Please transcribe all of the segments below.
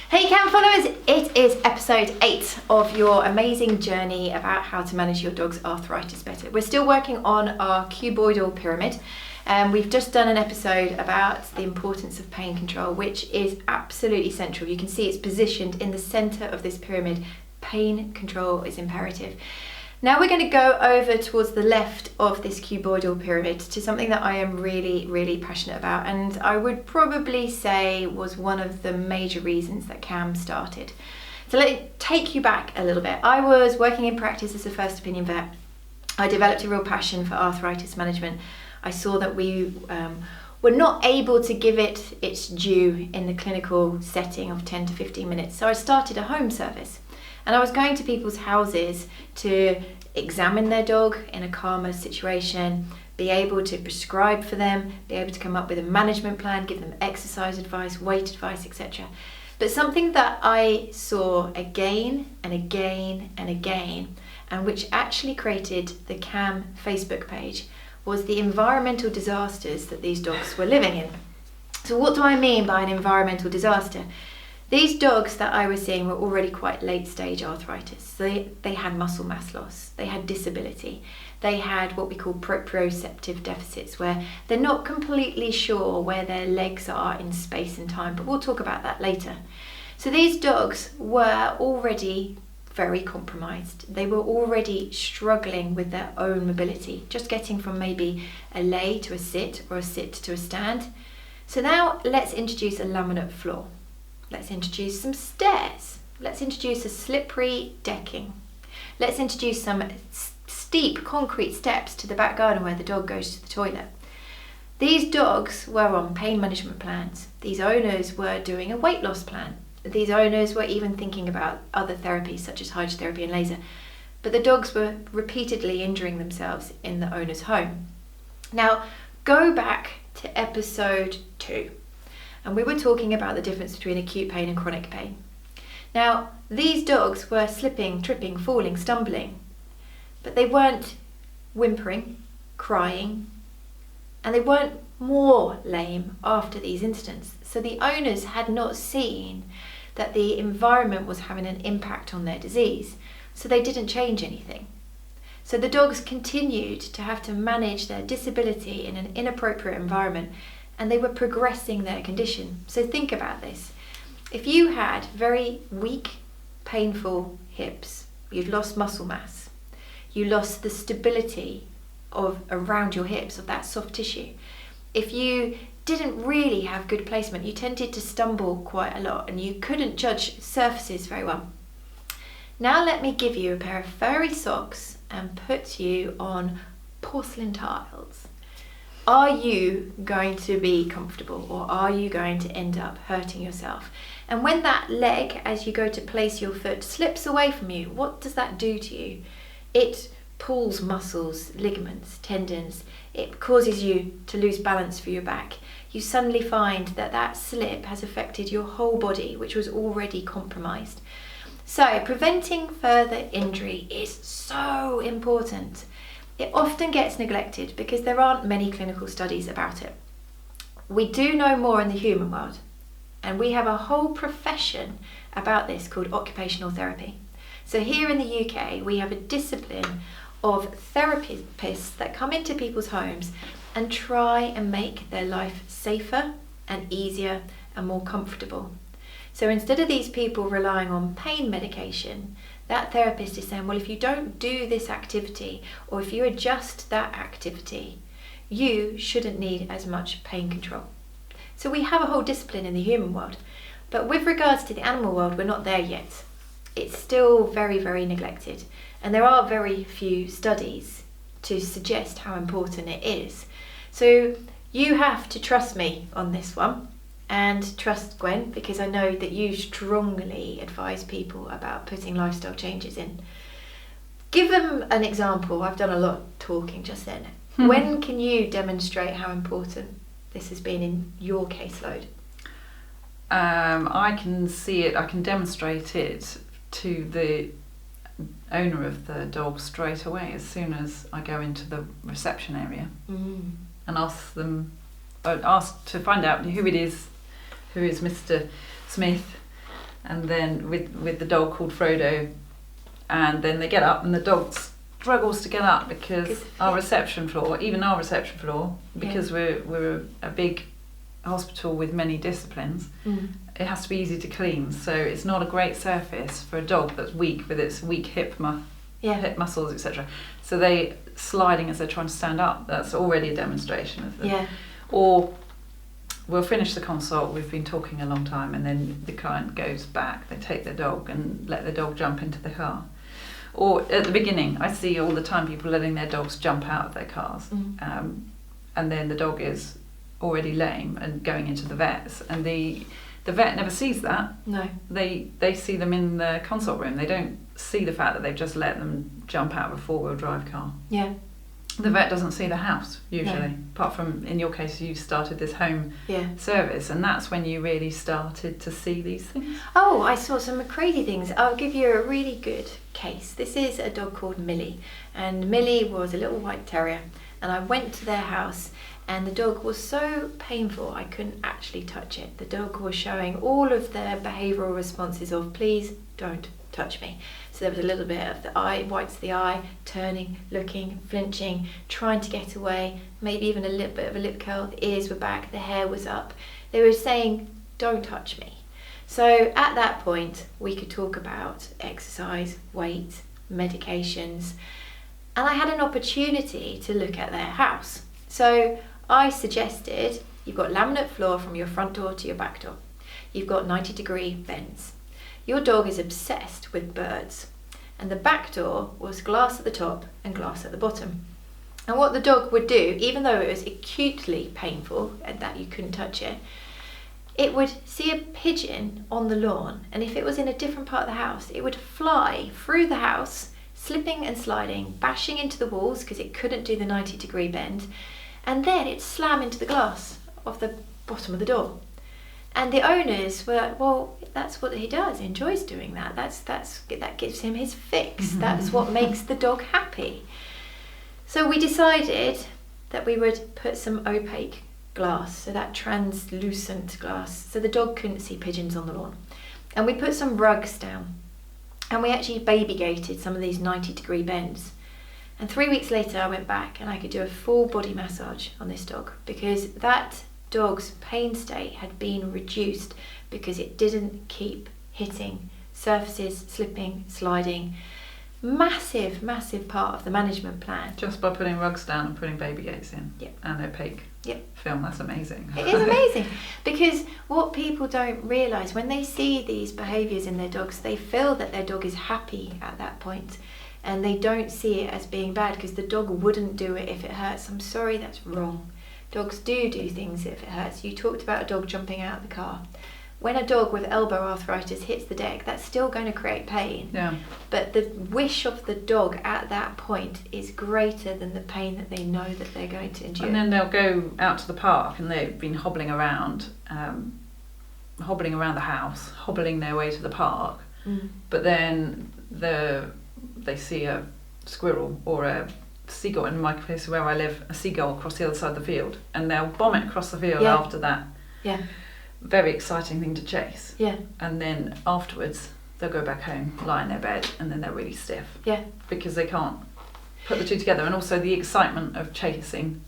Hey Cam followers, it is episode 8 of your amazing journey about how to manage your dog's arthritis better. We're still working on our cuboidal pyramid, and we've just done an episode about the importance of pain control, which is absolutely central. You can see it's positioned in the centre of this pyramid. Pain control is imperative. Now we're going to go over towards the left of this cuboidal pyramid to something that I am really passionate about, and I would probably say was one of the major reasons that Cam started. So let me take you back a little bit. I was working in practice as a first opinion vet. I developed a real passion for arthritis management. I saw that we were not able to give it its due in the clinical setting of 10 to 15 minutes. So I started a home service. And I was going to people's houses to examine their dog in a calmer situation, be able to prescribe for them, be able to come up with a management plan, give them exercise advice, weight advice, etc. But something that I saw again and again and again, and which actually created the CAM Facebook page, was the environmental disasters that these dogs were living in. So what do I mean by an environmental disaster? These dogs that I was seeing were already quite late stage arthritis. They had muscle mass loss, they had disability, they had what we call proprioceptive deficits, where they're not completely sure where their legs are in space and time, but we'll talk about that later. So these dogs were already very compromised. They were already struggling with their own mobility, just getting from maybe a lay to a sit or a sit to a stand. So now let's introduce a laminate floor. Let's introduce some stairs. Let's introduce a slippery decking. Let's introduce some steep concrete steps to the back garden where the dog goes to the toilet. These dogs were on pain management plans. These owners were doing a weight loss plan. These owners were even thinking about other therapies such as hydrotherapy and laser. But the dogs were repeatedly injuring themselves in the owner's home. Now, go back to episode 2. And we were talking about the difference between acute pain and chronic pain. Now, these dogs were slipping, tripping, falling, stumbling, but they weren't whimpering, crying, and they weren't more lame after these incidents. So the owners had not seen that the environment was having an impact on their disease, so they didn't change anything. So the dogs continued to have to manage their disability in an inappropriate environment, and they were progressing their condition. So think about this. If you had very weak, painful hips, you'd lost muscle mass, you lost the stability of around your hips, of that soft tissue. If you didn't really have good placement, you tended to stumble quite a lot and you couldn't judge surfaces very well. Now let me give you a pair of furry socks and put you on porcelain tiles. Are you going to be comfortable, or are you going to end up hurting yourself? And when that leg, as you go to place your foot, slips away from you, what does that do to you? It pulls muscles, ligaments, tendons. It causes you to lose balance for your back. You suddenly find that that slip has affected your whole body, which was already compromised. So preventing further injury is so important. It often gets neglected because there aren't many clinical studies about it. We do know more in the human world, and we have a whole profession about this called occupational therapy. So here in the UK, we have a discipline of therapists that come into people's homes and try and make their life safer and easier and more comfortable. So instead of these people relying on pain medication, that therapist is saying, well, if you don't do this activity, or if you adjust that activity, you shouldn't need as much pain control. So we have a whole discipline in the human world. But with regards to the animal world, we're not there yet. It's still very neglected. And there are very few studies to suggest how important it is. So you have to trust me on this one. And trust Gwen, because I know that you strongly advise people about putting lifestyle changes in. Give them an example. I've done a lot of talking just then. When can you demonstrate how important this has been in your caseload? I can see it, I can demonstrate it to the owner of the dog straight away as soon as I go into the reception area and ask to find out who it is, who is Mr. Smith, and then with the dog called Frodo, and then they get up and the dog struggles to get up because our reception floor, because we're a big hospital with many disciplines, it has to be easy to clean, so it's not a great surface for a dog that's weak with its weak hip muscles, etc. So they sliding as they're trying to stand up, that's already a demonstration of them. Or we'll finish the consult, we've been talking a long time, and then the client goes back, they take their dog and let the dog jump into the car. Or at the beginning, I see all the time people letting their dogs jump out of their cars, and then the dog is already lame and going into the vets, and the vet never sees that. No. They see them in the consult room. They don't see the fact that they've just let them jump out of a four-wheel drive car. Yeah. The vet doesn't see the house usually, No. apart from in your case you started this home service, and that's when you really started to see these things. Oh, I saw some crazy things. I'll give you a really good case. This is a dog called Millie, and Millie was a little white terrier, and I went to their house and the dog was so painful I couldn't actually touch it. The dog was showing all of their behavioural responses of please don't touch me. So there was a little bit of the eye, whites of the eye, turning, looking, flinching, trying to get away, maybe even a little bit of a lip curl, the ears were back, the hair was up. They were saying, don't touch me. So at that point, we could talk about exercise, weight, medications, and I had an opportunity to look at their house. So I suggested, you've got laminate floor from your front door to your back door. You've got 90-degree bends. Your dog is obsessed with birds, and the back door was glass at the top and glass at the bottom. And what the dog would do, even though it was acutely painful and that you couldn't touch it, it would see a pigeon on the lawn, and if it was in a different part of the house, it would fly through the house, slipping and sliding, bashing into the walls because it couldn't do the 90-degree bend, and then it'd slam into the glass of the bottom of the door. And the owners were, well, that's what he does. He enjoys doing that. That gives him his fix. That's what makes the dog happy. So we decided that we would put some opaque glass, so that translucent glass, so the dog couldn't see pigeons on the lawn. And we put some rugs down, and we actually baby gated some of these 90-degree bends. And 3 weeks later, I went back and I could do a full body massage on this dog because that dog's pain state had been reduced because it didn't keep hitting surfaces, slipping, sliding. Massive part of the management plan. Just by putting rugs down and putting baby gates in. Yep. And opaque film, that's amazing. It is amazing because what people don't realise, when they see these behaviours in their dogs, they feel that their dog is happy at that point, and they don't see it as being bad because the dog wouldn't do it if it hurts. I'm sorry, that's wrong. Dogs do things if it hurts. You talked about a dog jumping out of the car. When a dog with elbow arthritis hits the deck, that's still going to create pain. Yeah. But the wish of the dog at that point is greater than the pain that they know that they're going to endure. And then they'll go out to the park and they've been hobbling around the house, hobbling their way to the park. But then they see a squirrel or a seagull, in my place where I live, a seagull across the other side of the field, and they'll bomb it across the field after that. Yeah. Very exciting thing to chase. Yeah. And then afterwards they'll go back home, lie in their bed, and then they're really stiff. Yeah. Because they can't put the two together, and also the excitement of chasing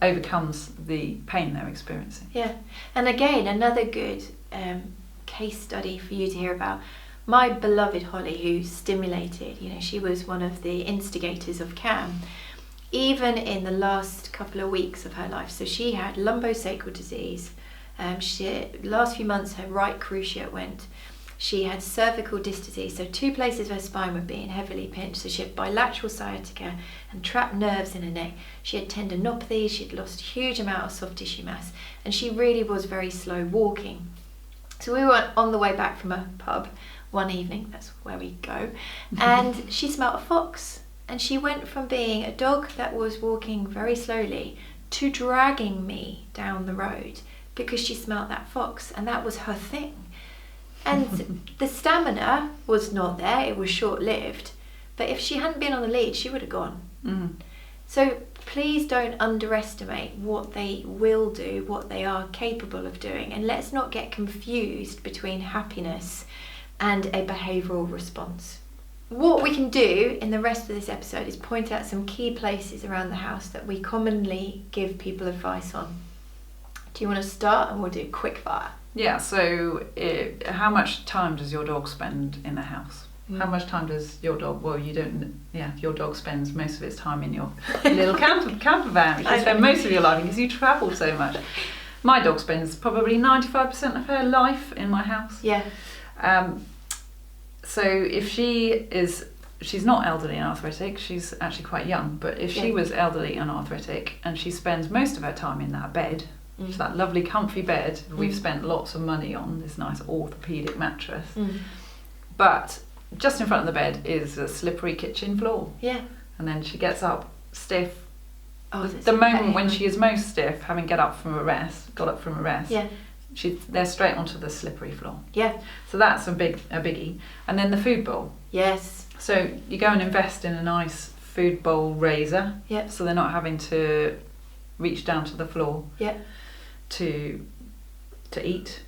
overcomes the pain they're experiencing. Yeah. And again, another good case study for you to hear about. My beloved Holly, who stimulated, she was one of the instigators of CAM, even in the last couple of weeks of her life. So she had lumbosacral disease. Last few months, her right cruciate went. She had cervical disc disease, so 2 places of her spine were being heavily pinched. So she had bilateral sciatica and trapped nerves in her neck. She had tendinopathy, she'd lost a huge amount of soft tissue mass, and she really was very slow walking. So we were on the way back from a pub one evening, that's where we go, and she smelt a fox. And she went from being a dog that was walking very slowly to dragging me down the road because she smelt that fox, and that was her thing. And the stamina was not there, it was short-lived, but if she hadn't been on the lead, she would have gone. So please don't underestimate what they will do, what they are capable of doing, and let's not get confused between happiness and a behavioural response. What we can do in the rest of this episode is point out some key places around the house that we commonly give people advice on. Do you want to start, and we'll do quick fire? Yeah, so how much time does your dog spend in the house? How much time does your dog, your dog spends most of its time in your little camper van, which you spend most of your life because you travel so much. My dog spends probably 95% of her life in my house. Yeah. So if she's not elderly and arthritic, she's actually quite young, but if she was elderly and arthritic and she spends most of her time in that bed, so that lovely comfy bed we've spent lots of money on, this nice orthopaedic mattress, but just in front of the bed is a slippery kitchen floor. Yeah. And then she gets up stiff. Oh, the moment when she is most stiff, having got up from a rest, yeah, they're straight onto the slippery floor. Yeah. So that's a biggie. And then the food bowl. Yes. So you go and invest in a nice food bowl raiser. Yeah. So they're not having to reach down to the floor. Yeah. To eat.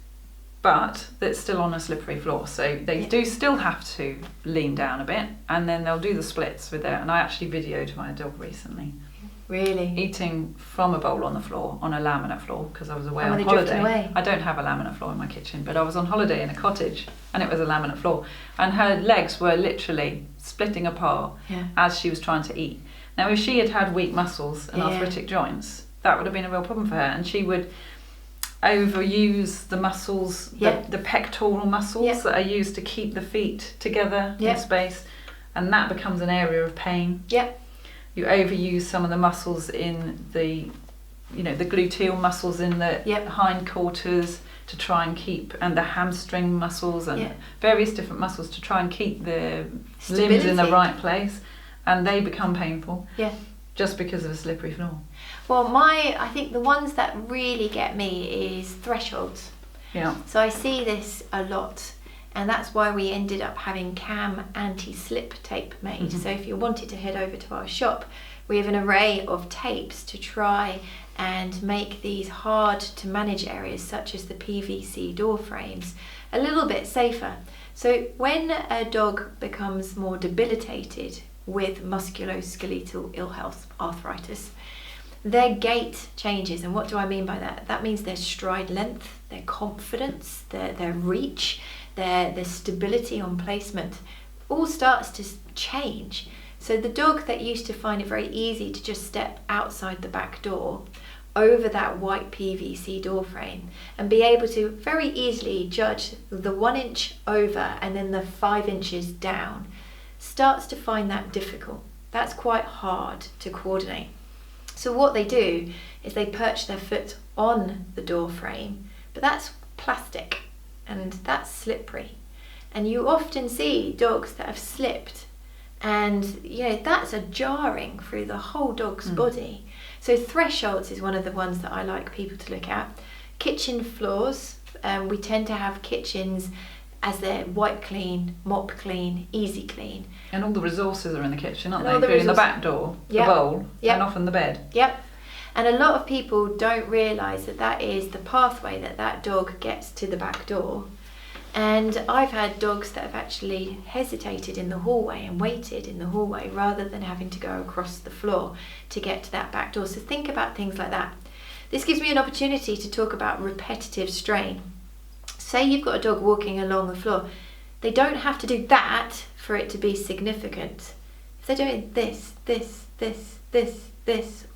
But it's still on a slippery floor, so they do still have to lean down a bit, and then they'll do the splits with it. And I actually videoed my dog recently. Really? Eating from a bowl on the floor, on a laminate floor, because I was away And on were they drifting holiday. away? I don't have a laminate floor in my kitchen, but I was on holiday in a cottage, and it was a laminate floor. And her legs were literally splitting apart as she was trying to eat. Now, if she had had weak muscles and arthritic joints, that would have been a real problem for her, and she would overuse the muscles, the pectoral muscles that are used to keep the feet together in space, and that becomes an area of pain. You overuse some of the muscles in the gluteal muscles in the hindquarters to try and keep, and the hamstring muscles and various different muscles to try and keep the limbs in the right place, and they become painful just because of a slippery floor. Well, I think the ones that really get me is thresholds. Yeah. So I see this a lot, and that's why we ended up having CAM anti-slip tape made. So if you wanted to head over to our shop, we have an array of tapes to try and make these hard to manage areas, such as the PVC door frames, a little bit safer. So when a dog becomes more debilitated with musculoskeletal ill health, arthritis, their gait changes. And what do I mean by that? That means their stride length, their confidence, their reach, their stability on placement all starts to change. So the dog that used to find it very easy to just step outside the back door over that white PVC door frame and be able to very easily judge the 1 inch over and then the 5 inches down, starts to find that difficult. That's quite hard to coordinate. So what they do is they perch their foot on the door frame, but that's plastic and that's slippery. And you often see dogs that have slipped, and that's a jarring through the whole dog's body. So thresholds is one of the ones that I like people to look at. Kitchen floors, we tend to have kitchens as they're wipe clean, mop clean, easy clean. And all the resources are in the kitchen, aren't they? Including the back door, the bowl, and often the bed. Yep. And a lot of people don't realise that is the pathway that dog gets to the back door. And I've had dogs that have actually hesitated in the hallway and waited in the hallway rather than having to go across the floor to get to that back door. So think about things like that. This gives me an opportunity to talk about repetitive strain. Say you've got a dog walking along the floor. They don't have to do that for it to be significant. If they're doing this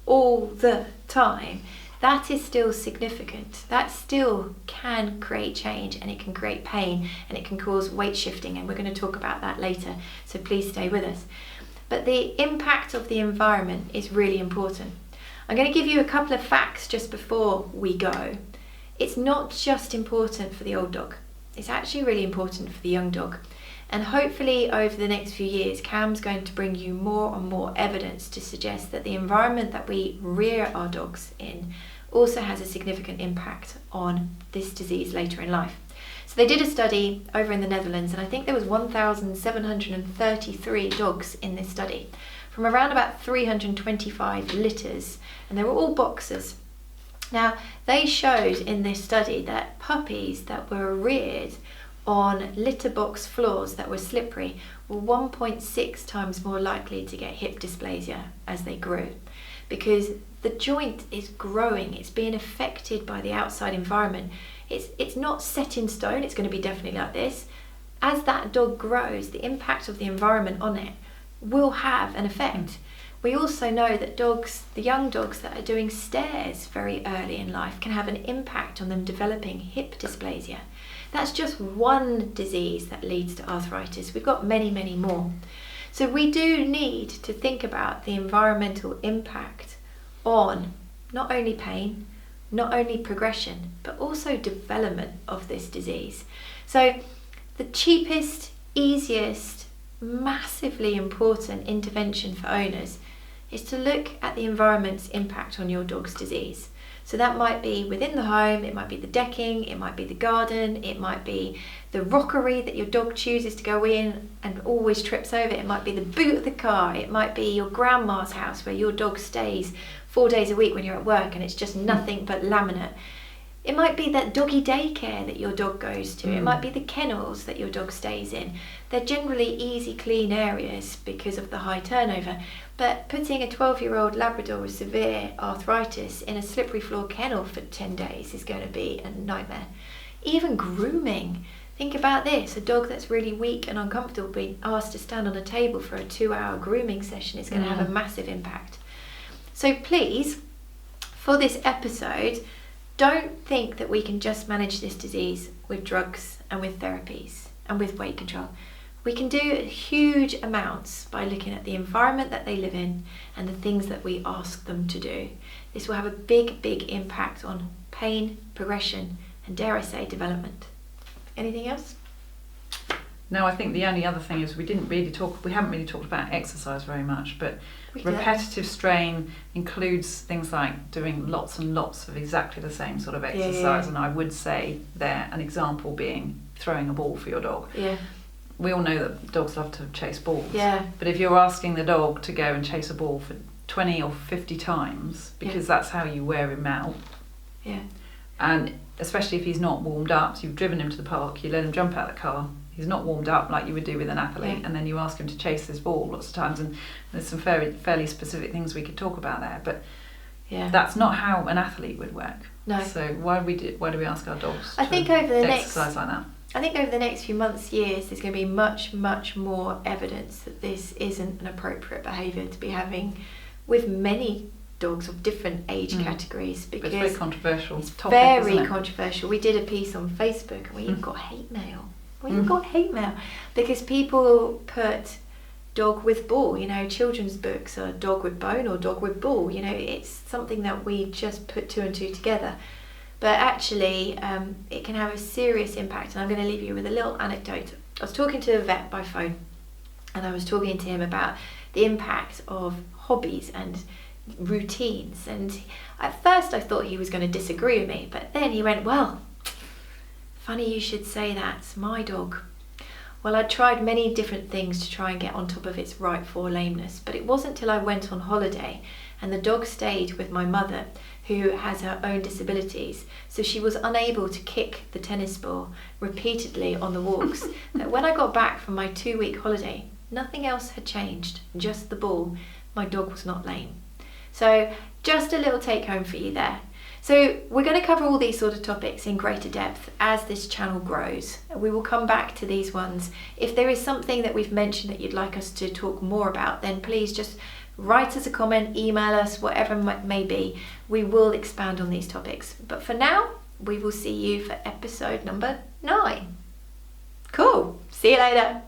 all the time, that is still significant. That still can create change, and it can create pain, and it can cause weight shifting, and we're going to talk about that later, so please stay with us. But the impact of the environment is really important. I'm going to give you a couple of facts just before we go. It's not just important for the old dog, it's actually really important for the young dog. And hopefully over the next few years, CAM's going to bring you more and more evidence to suggest that the environment that we rear our dogs in also has a significant impact on this disease later in life. So they did a study over in the Netherlands, and I think there was 1,733 dogs in this study from around about 325 litters, and they were all boxers. Now, they showed in this study that puppies that were reared on litter box floors that were slippery were 1.6 times more likely to get hip dysplasia as they grew, because the joint is growing, it's being affected by the outside environment. It's not set in stone, it's going to be definitely like this. As that dog grows, the impact of the environment on it will have an effect. We also know that dogs, the young dogs that are doing stairs very early in life, can have an impact on them developing hip dysplasia. That's just one disease that leads to arthritis. We've got many, many more. So we do need to think about the environmental impact on not only pain, not only progression, but also development of this disease. So the cheapest, easiest, massively important intervention for owners is to look at the environment's impact on your dog's disease. So that might be within the home, it might be the decking, it might be the garden, it might be the rockery that your dog chooses to go in and always trips over, it might be the boot of the car, it might be your grandma's house where your dog stays 4 days a week when you're at work and it's just nothing but laminate. It might be that doggy daycare that your dog goes to. It might be the kennels that your dog stays in. They're generally easy, clean areas because of the high turnover. But putting a 12-year-old Labrador with severe arthritis in a slippery floor kennel for 10 days is going to be a nightmare. Even grooming. Think about this. A dog that's really weak and uncomfortable being asked to stand on a table for a 2-hour grooming session is going to have a massive impact. So please, for this episode, don't think that we can just manage this disease with drugs and with therapies and with weight control. We can do huge amounts by looking at the environment that they live in and the things that we ask them to do. This will have a big, big impact on pain, progression, and dare I say, development. Anything else? No, I think the only other thing is we haven't really talked about exercise very much, but repetitive strain includes things like doing lots and lots of exactly the same sort of exercise, and I would say there an example being throwing a ball for your dog. Yeah. We all know that dogs love to chase balls. Yeah. But if you're asking the dog to go and chase a ball for 20 or 50 times, because that's how you wear him out. Yeah. And especially if he's not warmed up, so you've driven him to the park, you let him jump out of the car, he's not warmed up like you would do with an athlete, and then you ask him to chase this ball lots of times, and there's some fairly specific things we could talk about there, but that's not how an athlete would work. No. So why do we ask our dogs I think over the exercise like that? I think over the next few months, years, there's going to be much, much more evidence that this isn't an appropriate behaviour to be having with many dogs of different age categories, because it's very controversial. It's very controversial. We did a piece on Facebook and we even got hate mail. Because people put dog with ball, children's books are dog with bone or dog with ball, it's something that we just put 2 and 2 together. But actually, it can have a serious impact, and I'm going to leave you with a little anecdote. I was talking to a vet by phone, and I was talking to him about the impact of hobbies and routines, and at first I thought he was going to disagree with me, but then he went, well, funny you should say that, it's my dog. Well, I tried many different things to try and get on top of its right fore lameness, but it wasn't till I went on holiday and the dog stayed with my mother, who has her own disabilities, so she was unable to kick the tennis ball repeatedly on the walks, that when I got back from my 2-week holiday, nothing else had changed, just the ball. My dog was not lame. So just a little take home for you there. So we're going to cover all these sort of topics in greater depth as this channel grows. We will come back to these ones. If there is something that we've mentioned that you'd like us to talk more about, then please just write us a comment, email us, whatever it may be. We will expand on these topics. But for now, we will see you for episode number 9. Cool. See you later.